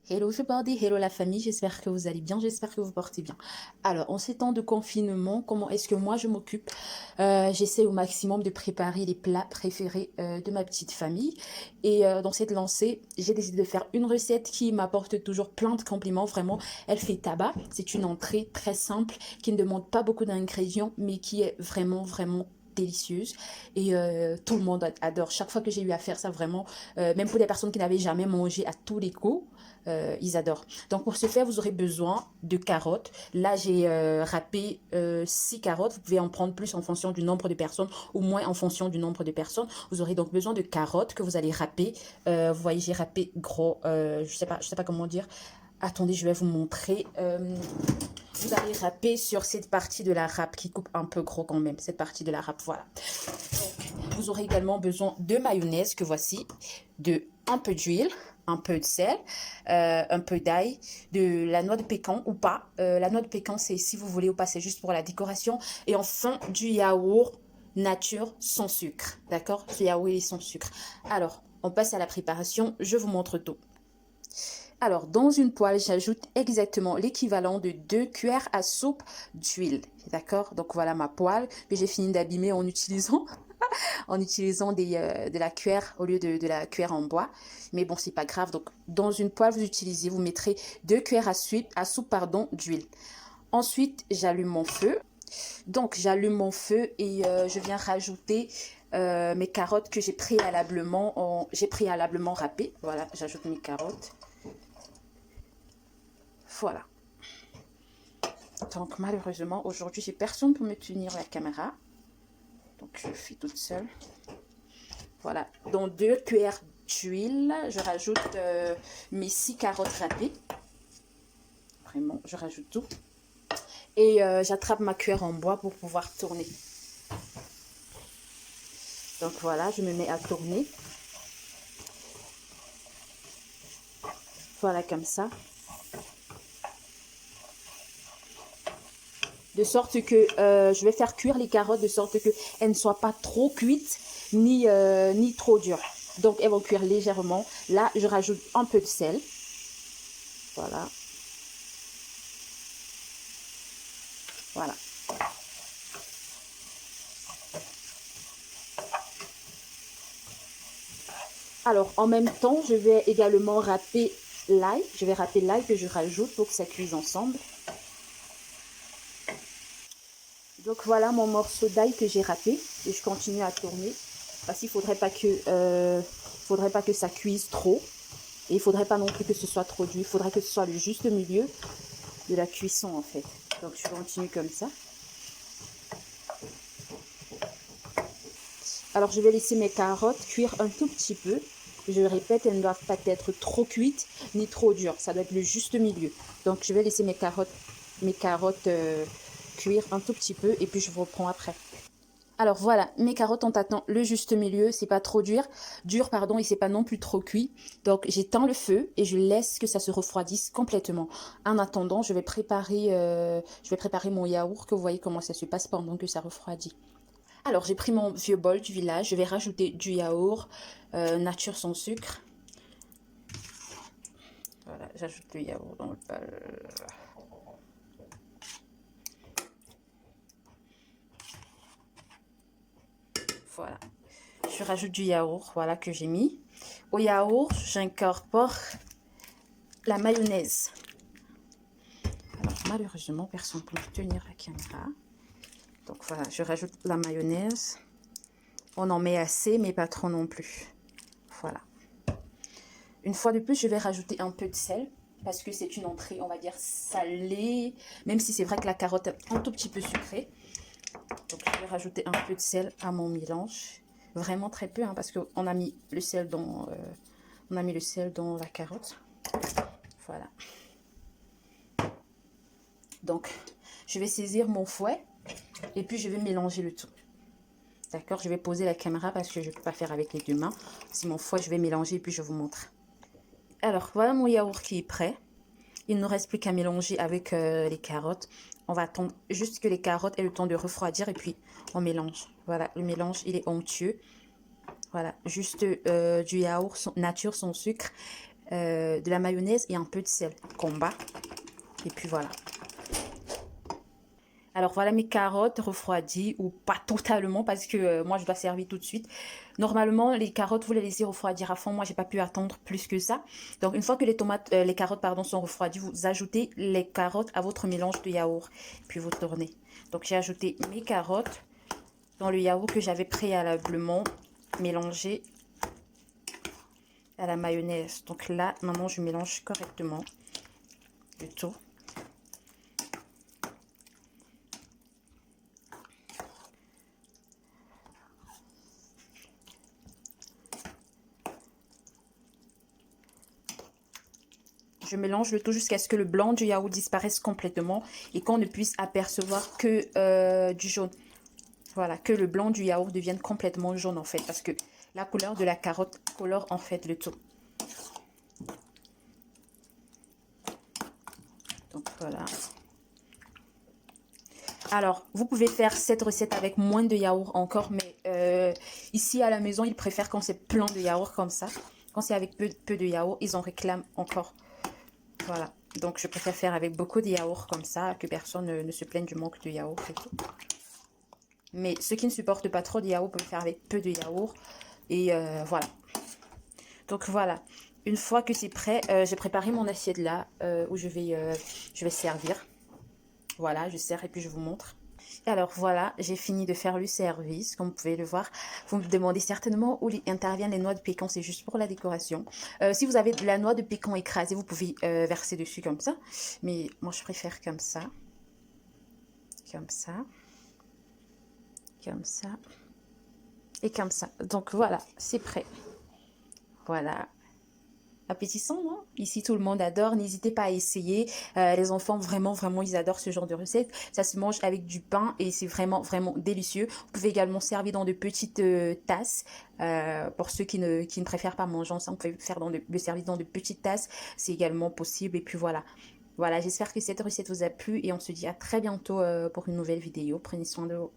Hello everybody, hello la famille, j'espère que vous allez bien, j'espère que vous portez bien. Alors, en ces temps de confinement, comment est-ce que moi je m'occupe? J'essaie au maximum de préparer les plats préférés de ma petite famille. Et dans cette lancée, j'ai décidé de faire une recette qui m'apporte toujours plein de compliments, vraiment. Elle fait tabac, c'est une entrée très simple qui ne demande pas beaucoup d'ingrédients, mais qui est vraiment délicieuse et tout le monde adore. Chaque fois que j'ai eu à faire ça, vraiment, même pour les personnes qui n'avaient jamais mangé à tous les coups, ils adorent. Donc pour ce faire, vous aurez besoin de carottes. Là, j'ai râpé 6 carottes. Vous pouvez en prendre plus en fonction du nombre de personnes ou moins en fonction du nombre de personnes. Vous aurez donc besoin de carottes que vous allez râper. Vous voyez, j'ai râpé gros. Je sais pas comment dire. Attendez, je vais vous montrer. Vous allez râper sur cette partie de la râpe qui coupe un peu gros quand même. Cette partie de la râpe, voilà. Donc, vous aurez également besoin de mayonnaise que voici, de un peu d'huile, un peu de sel, un peu d'ail, de la noix de pécan ou pas. La noix de pécan, c'est si vous voulez ou pas, c'est juste pour la décoration. Et enfin, du yaourt nature sans sucre. D'accord? Du yaourt sans sucre. Alors, on passe à la préparation. Je vous montre tout. Alors, dans une poêle, j'ajoute exactement l'équivalent de 2 cuillères à soupe d'huile. D'accord? Donc, voilà ma poêle que j'ai fini d'abîmer en utilisant de la cuillère au lieu de la cuillère en bois. Mais bon, c'est pas grave. Donc, dans une poêle, vous mettrez 2 cuillères à soupe pardon, d'huile. Ensuite, j'allume mon feu. Donc, j'allume mon feu et je viens rajouter mes carottes que j'ai préalablement râpées. Voilà, j'ajoute mes carottes. Voilà. Donc, malheureusement, aujourd'hui, j'ai personne pour me tenir la caméra. Donc, je fais toute seule. Voilà. Dans 2 cuillères d'huile, je rajoute mes 6 carottes râpées. Vraiment, je rajoute tout. Et j'attrape ma cuillère en bois pour pouvoir tourner. Donc, voilà, je me mets à tourner. Voilà, comme ça. De sorte que je vais faire cuire les carottes de sorte qu'elles ne soient pas trop cuites ni trop dures. Donc, elles vont cuire légèrement. Là, je rajoute un peu de sel. Voilà. Voilà. Alors, en même temps, je vais également râper l'ail. Je vais râper l'ail que je rajoute pour que ça cuise ensemble. Donc, voilà mon morceau d'ail que j'ai râpé. Et je continue à tourner. Parce qu'il ne faudrait pas que ça cuise trop. Et il ne faudrait pas non plus que ce soit trop dur. Il faudrait que ce soit le juste milieu de la cuisson, en fait. Donc, je continue comme ça. Alors, je vais laisser mes carottes cuire un tout petit peu. Je répète, elles ne doivent pas être trop cuites ni trop dures. Ça doit être le juste milieu. Donc, je vais laisser mes carottes cuire un tout petit peu et puis je vous reprends après. Alors voilà, mes carottes ont atteint le juste milieu, c'est pas trop dur pardon, et c'est pas non plus trop cuit. Donc j'éteins le feu et je laisse que ça se refroidisse complètement. En attendant, je vais préparer mon yaourt, que vous voyez comment ça se passe pendant que ça refroidit. Alors j'ai pris mon vieux bol du village, je vais rajouter du yaourt nature sans sucre. Voilà, j'ajoute le yaourt dans le bol. Voilà. Je rajoute du yaourt, voilà, que j'ai mis. Au yaourt, j'incorpore la mayonnaise. Alors, malheureusement, personne ne peut tenir la caméra. Donc, voilà, je rajoute la mayonnaise. On en met assez, mais pas trop non plus. Voilà. Une fois de plus, je vais rajouter un peu de sel. Parce que c'est une entrée, on va dire, salée. Même si c'est vrai que la carotte est un tout petit peu sucrée. Donc, je vais rajouter un peu de sel à mon mélange. Vraiment très peu, hein, parce qu'on a mis le sel dans la carotte. Voilà. Donc, je vais saisir mon fouet et puis je vais mélanger le tout. D'accord? Je vais poser la caméra parce que je ne peux pas faire avec les deux mains. C'est mon fouet, je vais mélanger et puis je vous montre. Alors, voilà mon yaourt qui est prêt. Il ne nous reste plus qu'à mélanger avec les carottes. On va attendre juste que les carottes aient le temps de refroidir et puis on mélange. Voilà, le mélange, il est onctueux. Voilà, juste du yaourt nature sans sucre. de la mayonnaise et un peu de sel qu'on bat. Et puis voilà. Alors voilà mes carottes refroidies, ou pas totalement parce que moi je dois servir tout de suite. Normalement les carottes vous les laissez refroidir à fond, moi j'ai pas pu attendre plus que ça. Donc une fois que les carottes pardon sont refroidies, vous ajoutez les carottes à votre mélange de yaourt, puis vous tournez. Donc j'ai ajouté mes carottes dans le yaourt que j'avais préalablement mélangé à la mayonnaise. Donc là maintenant je mélange correctement le tout. Je mélange le tout jusqu'à ce que le blanc du yaourt disparaisse complètement et qu'on ne puisse apercevoir que du jaune. Voilà, que le blanc du yaourt devienne complètement jaune en fait, parce que la couleur de la carotte colore en fait le tout. Donc voilà. Alors, vous pouvez faire cette recette avec moins de yaourt encore, mais ici à la maison, ils préfèrent quand c'est plein de yaourt comme ça. Quand c'est avec peu de yaourt, ils en réclament encore. Voilà, donc je préfère faire avec beaucoup de yaourt comme ça, que personne ne se plaigne du manque de yaourt et tout. Mais ceux qui ne supportent pas trop de yaourt peuvent faire avec peu de yaourt. Et voilà. Donc voilà, une fois que c'est prêt, j'ai préparé mon assiette là, où je vais servir. Voilà, je sers et puis je vous montre. Alors voilà, j'ai fini de faire le service, comme vous pouvez le voir. Vous me demandez certainement où interviennent les noix de pécan, c'est juste pour la décoration. Si vous avez de la noix de pécan écrasée, vous pouvez verser dessus comme ça. Mais moi, je préfère comme ça. Comme ça. Comme ça. Et comme ça. Donc voilà, c'est prêt. Voilà. Appétissant, non? Ici, tout le monde adore. N'hésitez pas à essayer. Les enfants, vraiment, vraiment, ils adorent ce genre de recette. Ça se mange avec du pain et c'est vraiment, vraiment délicieux. Vous pouvez également servir dans de petites tasses. Pour ceux qui ne préfèrent pas manger ensemble, vous pouvez faire le service dans de petites tasses. C'est également possible. Et puis voilà. Voilà, j'espère que cette recette vous a plu et on se dit à très bientôt pour une nouvelle vidéo. Prenez soin de vous.